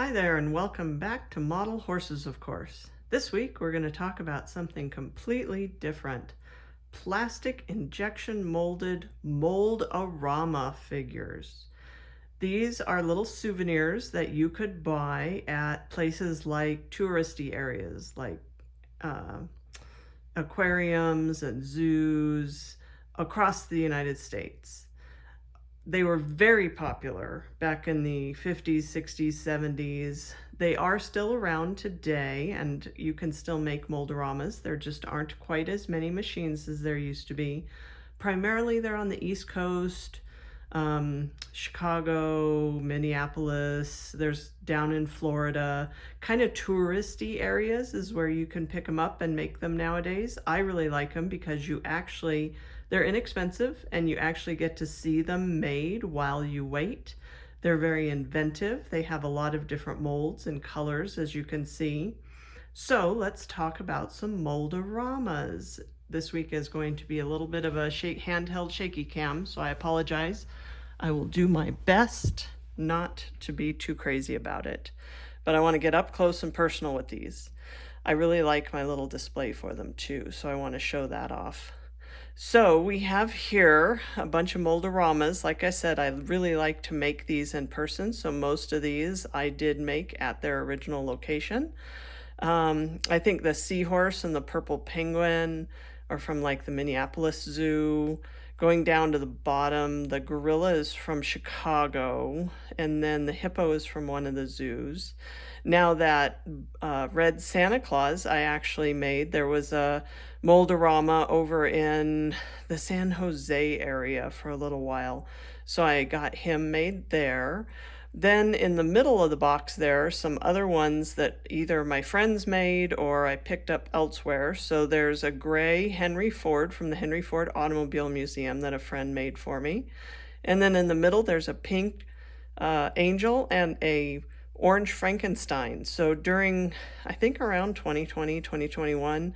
Hi there and welcome back to Model Horses, of course. This week we're going to talk about something completely different. Plastic injection molded Mold-A-Rama figures. These are little souvenirs that you could buy at places like touristy areas like uh, aquariums and zoos across the United States. They were very popular back in the 50s, 60s, 70s. They are still around today, and you can still make Mold-A-Ramas. There just aren't quite as many machines as there used to be. Primarily, they're on the East Coast, Chicago, Minneapolis. There's down in Florida. Kind of touristy areas is where you can pick them up and make them nowadays. I really like them because they're inexpensive and you actually get to see them made while you wait. They're very inventive. They have a lot of different molds and colors, as you can see. So let's talk about some Mold-A-Ramas. This week is going to be a little bit of a handheld shaky cam, so I apologize. I will do my best not to be too crazy about it, but I want to get up close and personal with these. I really like my little display for them too, so I want to show that off. So we have here a bunch of Mold-A-Ramas. Like I said, I really like to make these in person, so most of these I did make at their original location. I think the seahorse and the purple penguin are from like the Minneapolis Zoo. Going down to the bottom, the gorilla is from Chicago, and then the hippo is from one of the zoos. Now that red Santa Claus I actually made, there was a Mold-A-Rama over in the San Jose area for a little while. So I got him made there. Then in the middle of the box there are some other ones that either my friends made or I picked up elsewhere. So there's a gray Henry Ford from the Henry Ford Automobile Museum that a friend made for me. And then in the middle there's a pink angel and a orange Frankenstein. So during, I think around 2020, 2021,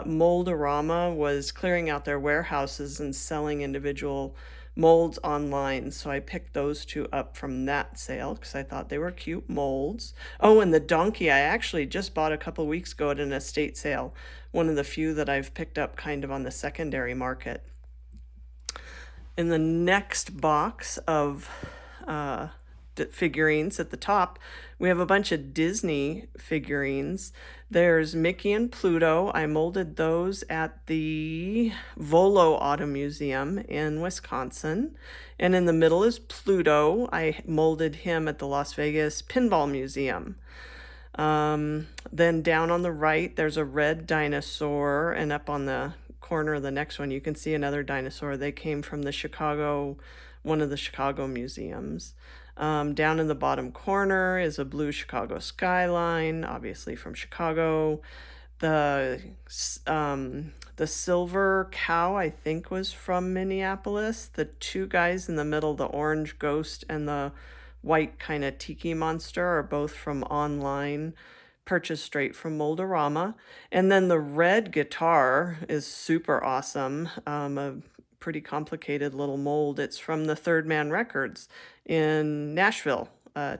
Mold-A-Rama was clearing out their warehouses and selling individual molds online. So I picked those two up from that sale because I thought they were cute molds. Oh, and the donkey I actually just bought a couple weeks ago at an estate sale. One of the few that I've picked up kind of on the secondary market. In the next box of figurines at the top, we have a bunch of Disney figurines. There's Mickey and Pluto. I molded those at the Volo Auto Museum in Wisconsin. And in the middle is Pluto. I molded him at the Las Vegas Pinball Museum. Then down on the right, there's a red dinosaur, and up on the corner of the next one, you can see another dinosaur. They came from one of the Chicago museums. Down in the bottom corner is a blue Chicago skyline, obviously from Chicago. The silver cow, I think, was from Minneapolis. The two guys in the middle, the orange ghost and the white kind of tiki monster, are both from online, purchased straight from Mold-A-Rama. And then the red guitar is super awesome. A pretty complicated little mold. It's from the Third Man Records in Nashville,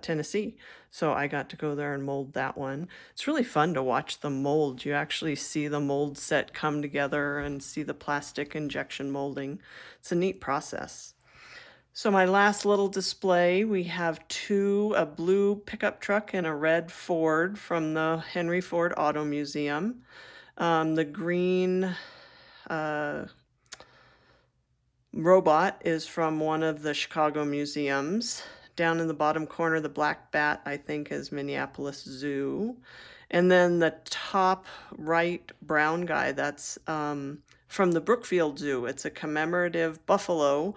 Tennessee. So I got to go there and mold that one. It's really fun to watch the mold. You actually see the mold set come together and see the plastic injection molding. It's a neat process. So my last little display, we have a blue pickup truck and a red Ford from the Henry Ford Auto Museum. The green robot is from one of the Chicago museums. Down in the bottom corner, the black bat, I think, is Minneapolis Zoo. And then the top right brown guy, that's from the Brookfield Zoo. It's a commemorative buffalo,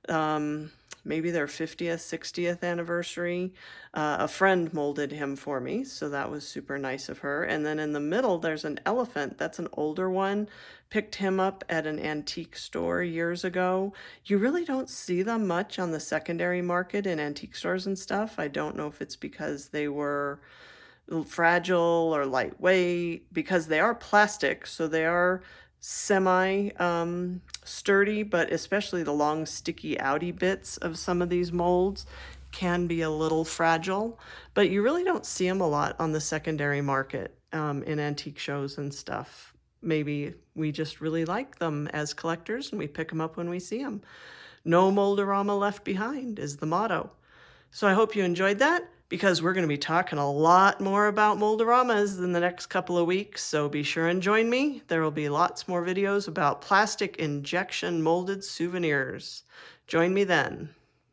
maybe their 50th, 60th anniversary. A friend molded him for me, so that was super nice of her. And then in the middle, there's an elephant. That's an older one. Picked him up at an antique store years ago. You really don't see them much on the secondary market in antique stores and stuff. I don't know if it's because they were fragile or lightweight, because they are plastic, so they are semi sturdy, but especially the long sticky outy bits of some of these molds can be a little fragile, but you really don't see them a lot on the secondary market in antique shows and stuff. Maybe we just really like them as collectors and we pick them up when we see them. No Mold-A-Rama left behind is the motto. So I hope you enjoyed that, because we're going to be talking a lot more about Mold-A-Ramas in the next couple of weeks, so be sure and join me. There will be lots more videos about plastic injection molded souvenirs. Join me then.